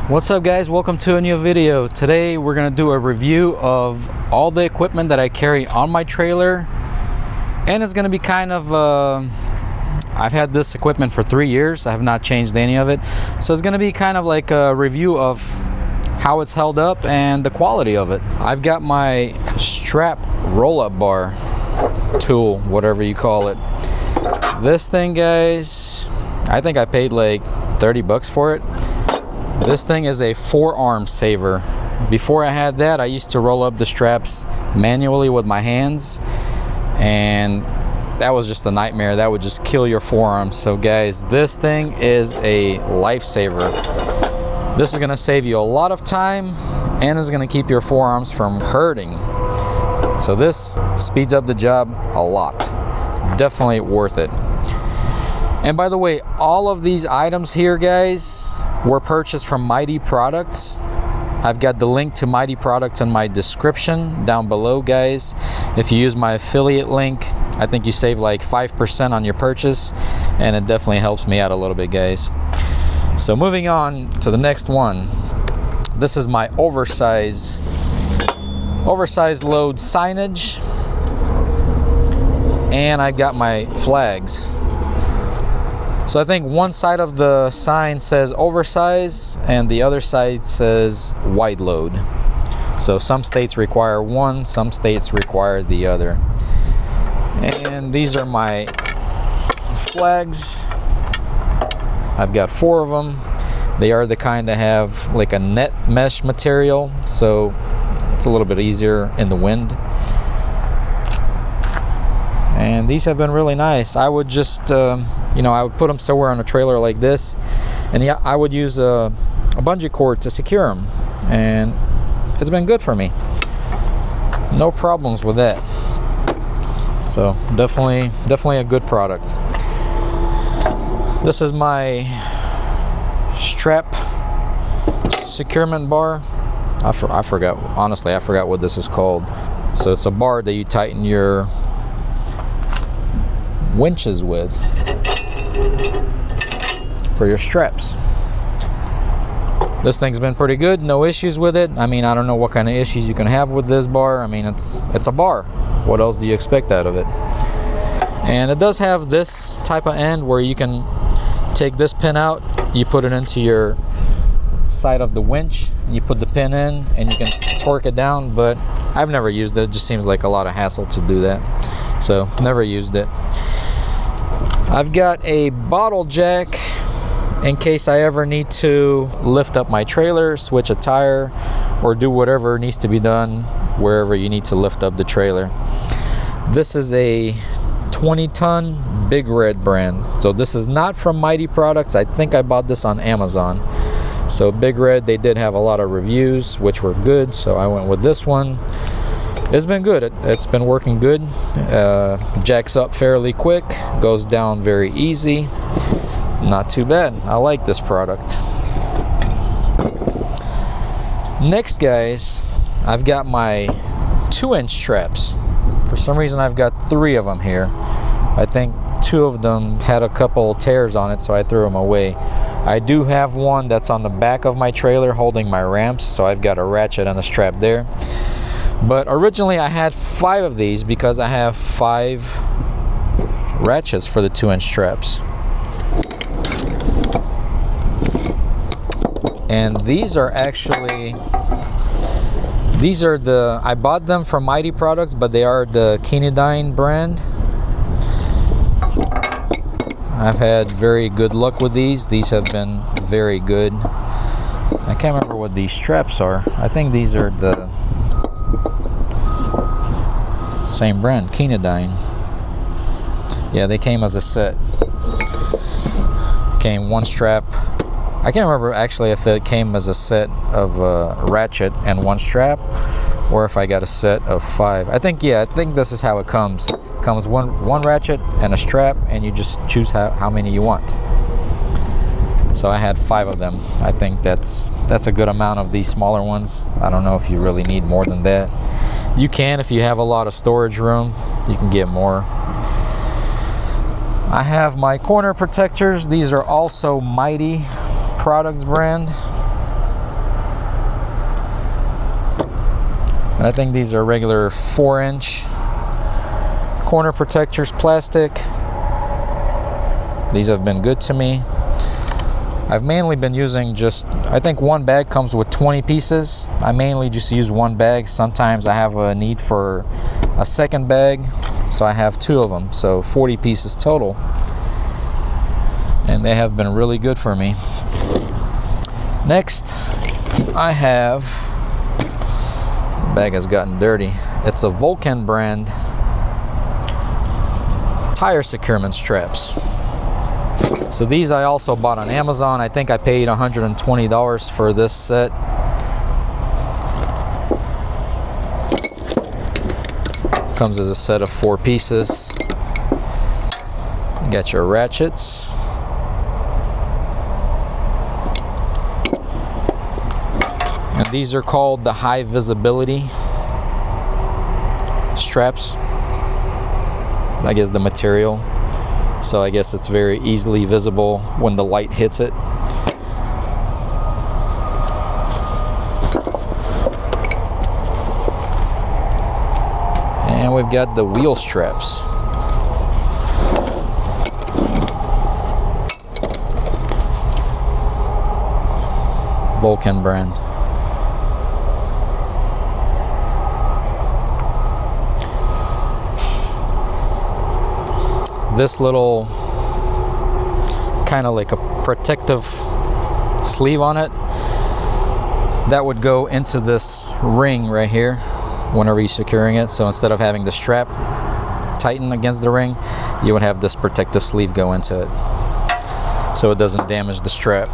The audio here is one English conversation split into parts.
What's up guys, welcome to a new video. Today we're gonna do a review of all the equipment that I carry on my trailer, and it's gonna be kind of I've had this equipment for 3 years. I have not changed any of it, so it's gonna be kind of like a review of how it's held up and the quality of it. I've got my strap roll-up bar tool, whatever you call it. This thing, guys, I think I paid like 30 bucks for it. This thing is a forearm saver. Before I had that, I used to roll up the straps manually with my hands, and that was just a nightmare. That would just kill your forearms. So guys, this thing is a lifesaver. This is gonna save you a lot of time and is gonna keep your forearms from hurting. So this speeds up the job a lot. Definitely worth it. And by the way, all of these items here, guys, were purchased from Mighty Products. I've got the link to Mighty Products in my description down below, guys. If you use my affiliate link, I think you save like 5% on your purchase, and it definitely helps me out a little bit, guys. So moving on to the next one. This is my oversized load signage, and I've got my flags. So I think one side of the sign says oversize and the other side says wide load. So some states require one, some states require the other. And these are my flags. I've got 4 of them. They are the kind that have like a net mesh material, so it's a little bit easier in the wind. And these have been really nice. I would just I would put them somewhere on a trailer like this, and yeah, I would use a bungee cord to secure them, and it's been good for me. No problems with that. So definitely a good product. This is my strap securement bar. I forgot, honestly, I forgot what this is called. So it's a bar that you tighten your winches with for your straps. This thing's been pretty good, no issues with it. I mean, I don't know what kind of issues you can have with this bar. I mean, it's a bar. What else do you expect out of it? And it does have this type of end where you can take this pin out, you put it into your side of the winch, you put the pin in, and you can torque it down, but I've never used it. It just seems like a lot of hassle to do that, so never used it. I've got a bottle jack in case I ever need to lift up my trailer, switch a tire, or do whatever needs to be done wherever you need to lift up the trailer. This is a 20-ton Big Red brand. So this is not from Mighty Products. I think I bought this on Amazon. So Big Red, they did have a lot of reviews, which were good, so I went with this one. It's been good. It's been working good. Jacks up fairly quick, goes down very easy. Not too bad. I like this product. Next, guys, I've got my 2-inch straps. For some reason, I've got 3 of them here. I think 2 of them had a couple tears on it, so I threw them away. I do have one that's on the back of my trailer holding my ramps, so I've got a ratchet and a strap there. But originally I had 5 of these because I have 5 ratchets for the 2-inch straps. And these are actually, I bought them from Mighty Products, but they are the Signage brand. I've had very good luck with these. These have been very good. I can't remember what these straps are. I think these are the same brand, Signage. Yeah, they came as a set. Came 1 strap. I can't remember actually if it came as a set of ratchet and 1 strap, or if I got a set of 5. I think this is how it comes. It comes one ratchet and a strap, and you just choose how many you want. So I had 5 of them. I think that's a good amount of these smaller ones. I don't know if you really need more than that. You can, if you have a lot of storage room, you can get more. I have my corner protectors. These are also Mighty Products brand. And I think these are regular 4-inch corner protectors, plastic. These have been good to me. I've mainly been using just, I think one bag comes with 20 pieces. I mainly just use one bag. Sometimes I have a need for a second bag, so I have 2 of them, so 40 pieces total. And they have been really good for me. Next, I have, the bag has gotten dirty. It's a Vulcan brand tire securement straps. So these I also bought on Amazon. I think I paid $120 for this set. Comes as a set of 4 pieces. You got your ratchets. And these are called the high visibility straps. I guess the material. So I guess it's very easily visible when the light hits it. And we've got the wheel straps. Vulcan brand. This little kind of like a protective sleeve on it that would go into this ring right here whenever you're securing it. So instead of having the strap tighten against the ring, you would have this protective sleeve go into it so it doesn't damage the strap.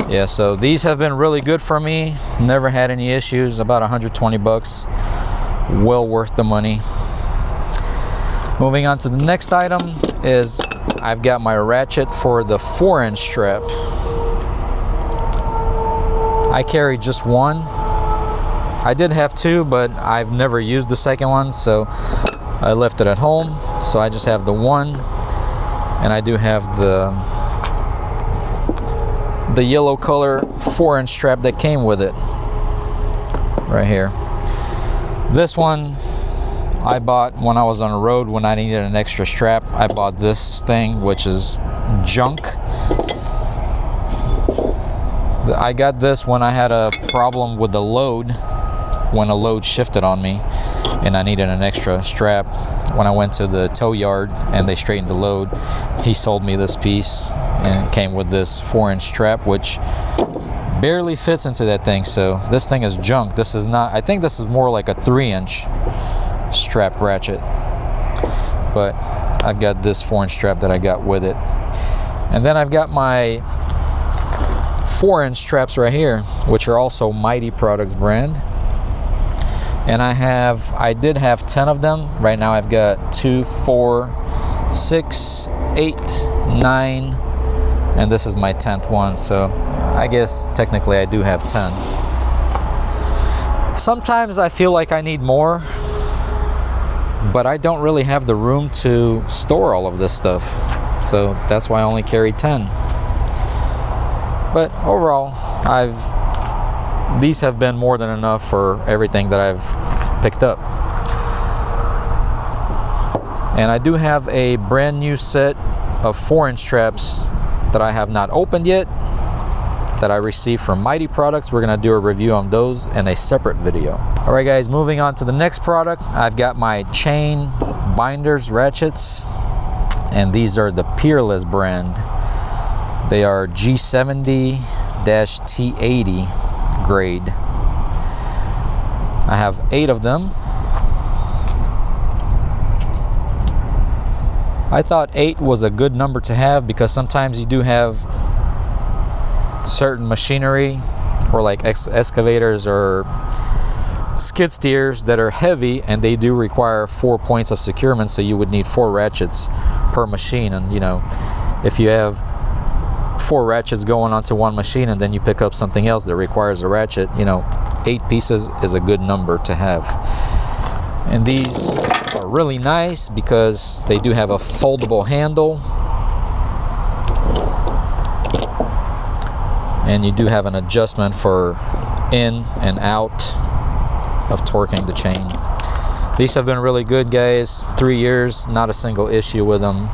Yeah, so these have been really good for me. Never had any issues. About 120 bucks. Well worth the money. Moving on to the next item is I've got my ratchet for the 4-inch strap. I carry just one. I did have 2, but I've never used the second one, so I left it at home. So I just have the one, and I do have the yellow color 4-inch strap that came with it right here. This one I bought when I was on the road when I needed an extra strap. I bought this thing, which is junk. I got this when I had a problem with the load, when a load shifted on me and I needed an extra strap. When I went to the tow yard and they straightened the load, he sold me this piece and it came with this 4-inch strap, which barely fits into that thing. So this thing is junk. This is not, I think this is more like a 3-inch strap ratchet, but I've got this 4-inch strap that I got with it. And then I've got my 4-inch straps right here, which are also Mighty Products brand, and I did have 10 of them. Right now I've got 2, 4, 6, 8, 9, and this is my 10th one, so I guess technically I do have 10. Sometimes I feel like I need more, but I don't really have the room to store all of this stuff, so that's why I only carry 10. But overall, these have been more than enough for everything that I've picked up. And I do have a brand new set of 4-inch straps that I have not opened yet, that I received from Mighty Products. We're gonna do a review on those in a separate video. All right guys, moving on to the next product. I've got my chain binders ratchets, and these are the Peerless brand. They are G70-T80 grade. I have 8 of them. I thought 8 was a good number to have because sometimes you do have certain machinery or like excavators or skid steers that are heavy, and they do require 4 points of securement, so you would need 4 ratchets per machine. And you know, if you have 4 ratchets going onto one machine and then you pick up something else that requires a ratchet, you know, 8 pieces is a good number to have. And these are really nice because they do have a foldable handle, and you do have an adjustment for in and out of torquing the chain. These have been really good, guys. 3 years, not a single issue with them.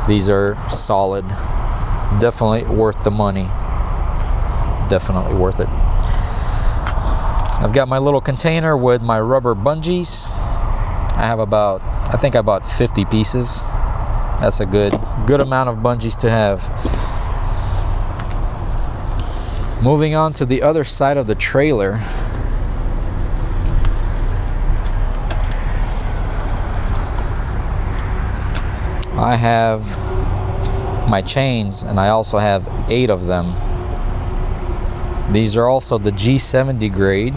These are solid. Definitely worth the money. Definitely worth it. I've got my little container with my rubber bungees. I have about, I think I bought 50 pieces. That's a good amount of bungees to have. Moving on to the other side of the trailer. I have my chains, and I also have 8 of them. These are also the G70 grade,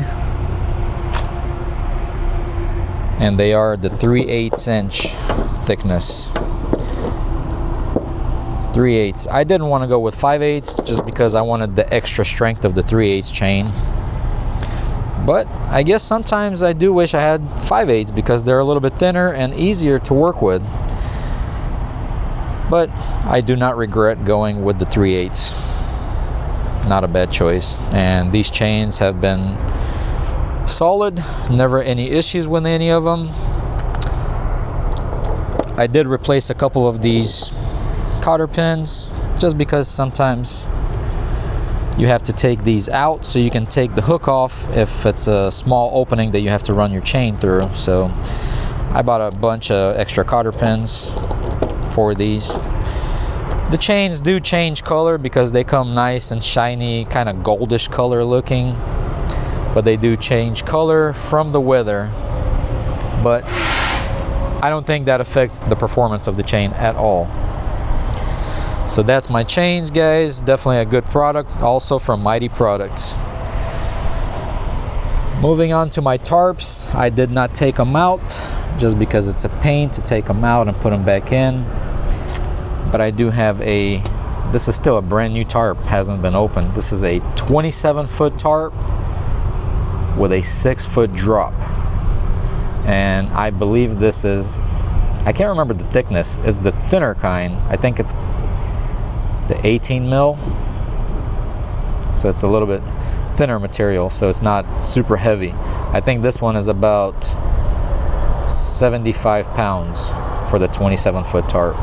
and they are the 3/8 inch thickness. 3/8. I didn't want to go with 5/8 just because I wanted the extra strength of the 3/8 chain. But I guess sometimes I do wish I had 5/8 because they're a little bit thinner and easier to work with. But I do not regret going with the 3/8. Not a bad choice. And these chains have been solid. Never any issues with any of them. I did replace a couple of these cotter pins just because sometimes you have to take these out so you can take the hook off if it's a small opening that you have to run your chain through. So I bought a bunch of extra cotter pins for these. The chains do change color because they come nice and shiny, kind of goldish color looking, but they do change color from the weather. But I don't think that affects the performance of the chain at all. So that's my chains, guys. Definitely a good product, also from Mighty Products. Moving on to my tarps. I did not take them out just because it's a pain to take them out and put them back in. But I do have this is still a brand new tarp, hasn't been opened. This is a 27-foot tarp with a 6-foot drop. And I believe this is, I can't remember the thickness, it's the thinner kind. I think it's the 18 mil. So it's a little bit thinner material, so it's not super heavy. I think this one is about 75 pounds for the 27-foot tarp.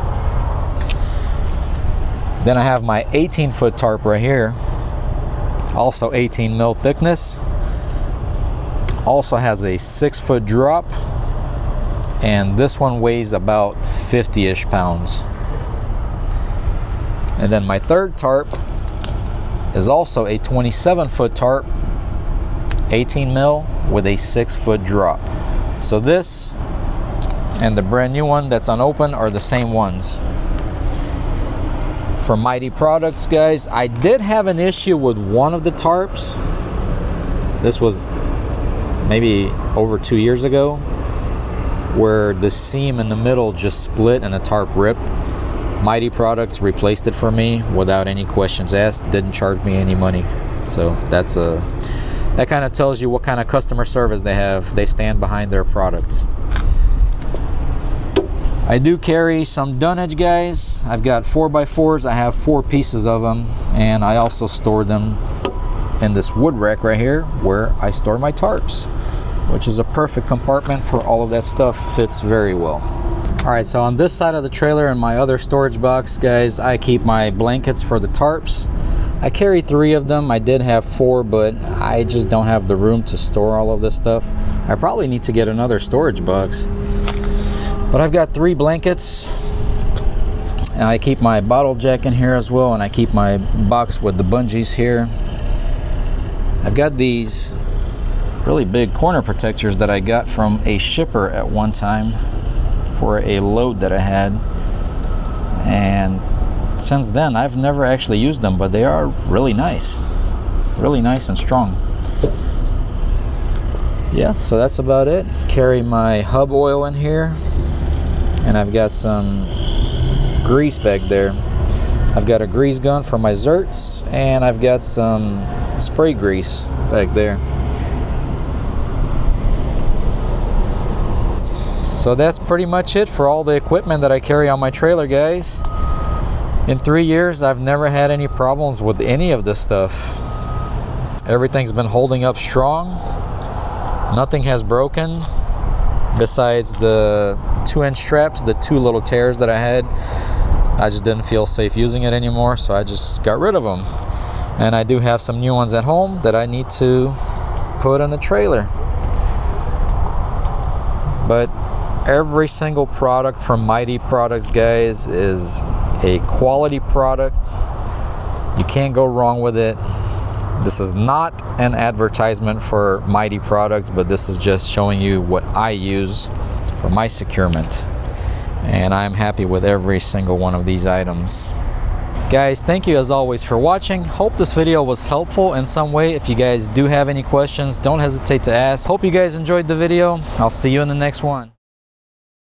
Then I have my 18-foot tarp right here, also 18 mil thickness, also has a 6-foot drop, and this one weighs about 50-ish pounds. And then my third tarp is also a 27-foot tarp, 18 mil with a 6-foot drop. So this and the brand new one that's unopened are the same ones. From Mighty Products, guys, I did have an issue with one of the tarps. This was maybe over 2 years ago, where the seam in the middle just split and the tarp ripped. Mighty Products replaced it for me without any questions asked, didn't charge me any money. So that kind of tells you what kind of customer service they have. They stand behind their products. I do carry some dunnage, guys. I've got 4x4s. I have 4 pieces of them, and I also store them in this wood rack right here where I store my tarps, which is a perfect compartment for all of that stuff. Fits very well. All right, so on this side of the trailer in my other storage box, guys, I keep my blankets for the tarps. I carry 3 of them. I did have 4, but I just don't have the room to store all of this stuff. I probably need to get another storage box. But I've got 3 blankets, and I keep my bottle jack in here as well, and I keep my box with the bungees here. I've got these really big corner protectors that I got from a shipper at one time for a load that I had, and since then I've never actually used them, but they are really nice and strong. Yeah, so that's about it. Carry my hub oil in here, and I've got some grease back there. I've got a grease gun for my zerts, and I've got some spray grease back there. So that's pretty much it for all the equipment that I carry on my trailer, guys. In 3 years, I've never had any problems with any of this stuff. Everything's been holding up strong. Nothing has broken besides the 2-inch straps, the 2 little tears that I had. I just didn't feel safe using it anymore, so I just got rid of them. And I do have some new ones at home that I need to put in the trailer. But every single product from Mighty Products, guys, is a quality product. You can't go wrong with it. This is not an advertisement for Mighty Products, but this is just showing you what I use for my securement. And I'm happy with every single one of these items. Guys, thank you as always for watching. Hope this video was helpful in some way. If you guys do have any questions, don't hesitate to ask. Hope you guys enjoyed the video. I'll see you in the next one.